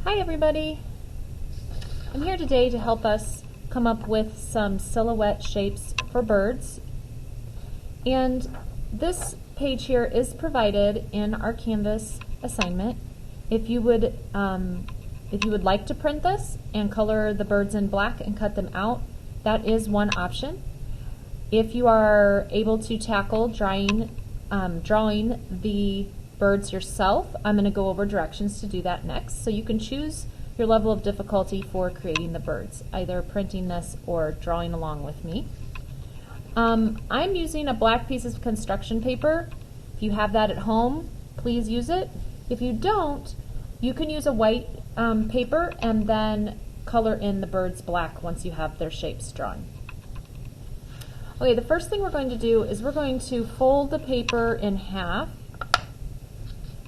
Hi everybody! I'm here today to help us come up with some silhouette shapes for birds. And this page here is provided in our Canvas assignment. If you would like to print this and color the birds in black and cut them out, that is one option. If you are able to tackle drawing the birds yourself, I'm going to go over directions to do that next. So you can choose your level of difficulty for creating the birds, either printing this or drawing along with me. I'm using a black piece of construction paper. If you have that at home, please use it. If you don't, you can use a white paper and then color in the birds black once you have their shapes drawn. Okay, the first thing we're going to do is we're going to fold the paper in half.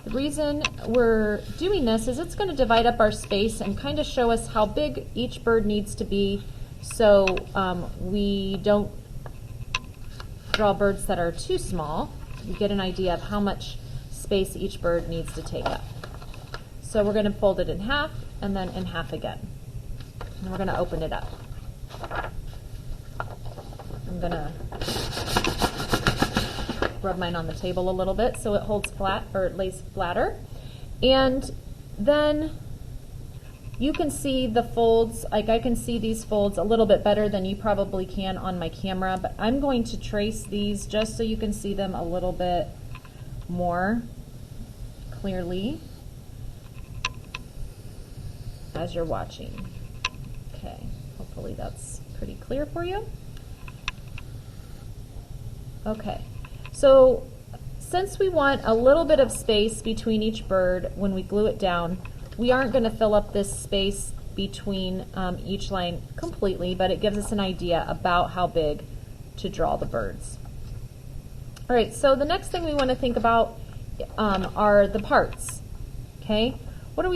The reason we're doing this is it's going to divide up our space and kind of show us how big each bird needs to be, so we don't draw birds that are too small. You get an idea of how much space each bird needs to take up. So we're going to fold it in half and then in half again. And we're going to open it up. I'm going to rub mine on the table a little bit so it holds flat, or it lays flatter. And then you can see the folds, like I can see these folds a little bit better than you probably can on my camera, but I'm going to trace these just so you can see them a little bit more clearly as you're watching. Okay, hopefully that's pretty clear for you. Okay. So since we want a little bit of space between each bird when we glue it down, we aren't going to fill up this space between each line completely, but it gives us an idea about how big to draw the birds. All right, so the next thing we want to think about are the parts. Okay, what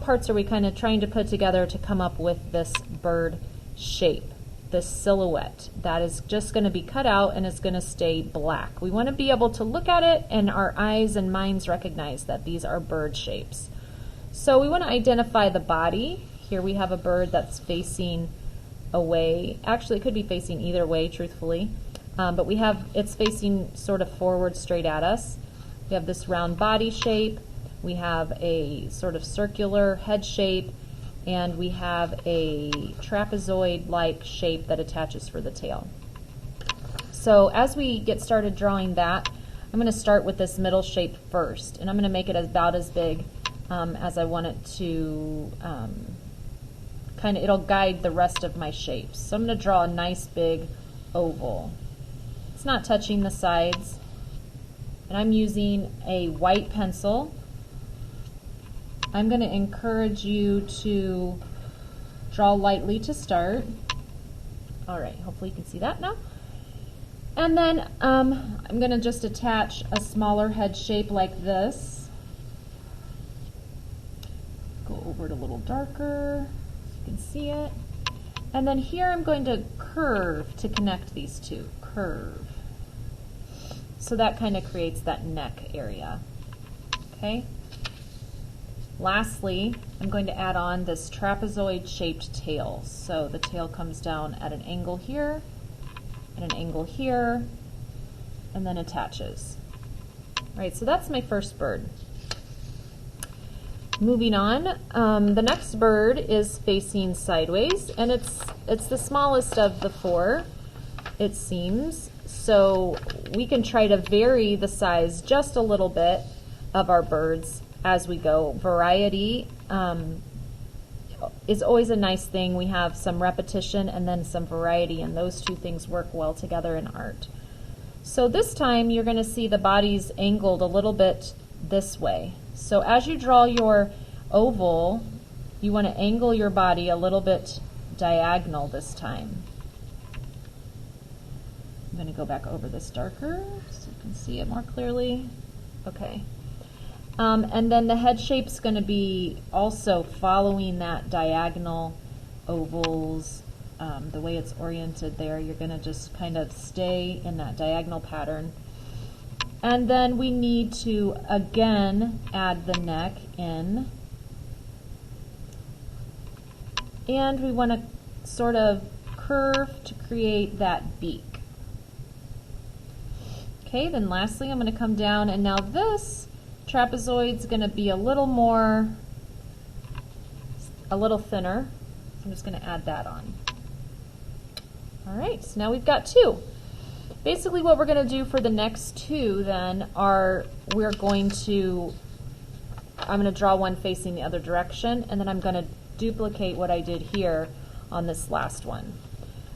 parts are we kind of trying to put together to come up with this bird shape? This silhouette that is just going to be cut out and is going to stay black. We want to be able to look at it and our eyes and minds recognize that these are bird shapes. So we want to identify the body. Here we have a bird that's facing away. Actually, it could be facing either way, truthfully. But it's facing sort of forward straight at us. We have this round body shape. We have a sort of circular head shape. And we have a trapezoid-like shape that attaches for the tail. So as we get started drawing that, I'm going to start with this middle shape first, and I'm going to make it about as big as I want it to, it'll guide the rest of my shapes. So I'm going to draw a nice big oval. It's not touching the sides, and I'm using a white pencil. I'm going to encourage you to draw lightly to start. All right, hopefully you can see that now. And then I'm going to just attach a smaller head shape like this. Go over it a little darker so you can see it. And then here I'm going to curve to connect these two. Curve. So that kind of creates that neck area. Okay? Lastly, I'm going to add on this trapezoid-shaped tail. So the tail comes down at an angle here, and an angle here, and then attaches. All right, so that's my first bird. Moving on, the next bird is facing sideways, and it's the smallest of the four, it seems. So we can try to vary the size just a little bit of our birds as we go. Variety is always a nice thing. We have some repetition and then some variety, and those two things work well together in art. So this time you're going to see the body's angled a little bit this way. So as you draw your oval, you want to angle your body a little bit diagonal this time. I'm going to go back over this darker so you can see it more clearly. Okay. And then the head shape's going to be also following that diagonal ovals, the way it's oriented there. You're going to just kind of stay in that diagonal pattern. And then we need to again add the neck in and we want to sort of curve to create that beak. Okay, then lastly I'm going to come down, and now this trapezoid's going to be a little thinner. So I'm just going to add that on. Alright, so now we've got two. Basically what we're going to do for the next two then are I'm going to draw one facing the other direction, and then I'm going to duplicate what I did here on this last one.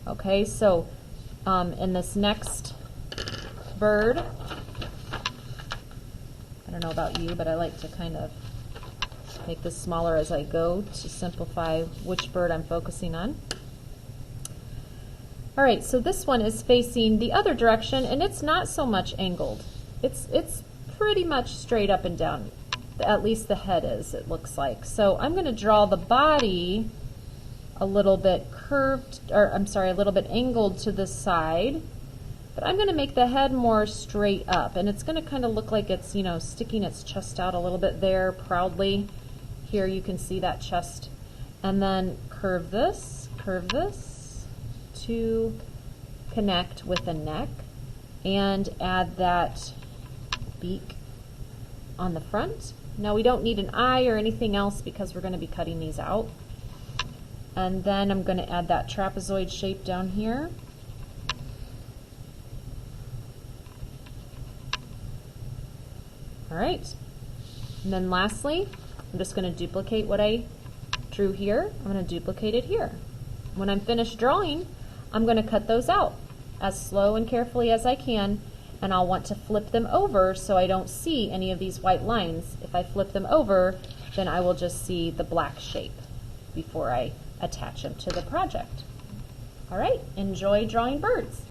Okay, so in this next bird, I don't know about you, but I like to kind of make this smaller as I go to simplify which bird I'm focusing on. Alright, so this one is facing the other direction, and it's not so much angled. It's pretty much straight up and down. At least the head is, it looks like. So I'm going to draw the body a little bit curved, or I'm sorry, a little bit angled to the side. But I'm going to make the head more straight up, and it's going to kind of look like it's, you know, sticking its chest out a little bit there proudly. Here you can see that chest. And then curve this to connect with the neck, and add that beak on the front. Now we don't need an eye or anything else because we're going to be cutting these out. And then I'm going to add that trapezoid shape down here. Alright, and then lastly, I'm just going to duplicate what I drew here. I'm going to duplicate it here. When I'm finished drawing, I'm going to cut those out as slow and carefully as I can, and I'll want to flip them over so I don't see any of these white lines. If I flip them over, then I will just see the black shape before I attach them to the project. Alright, enjoy drawing birds.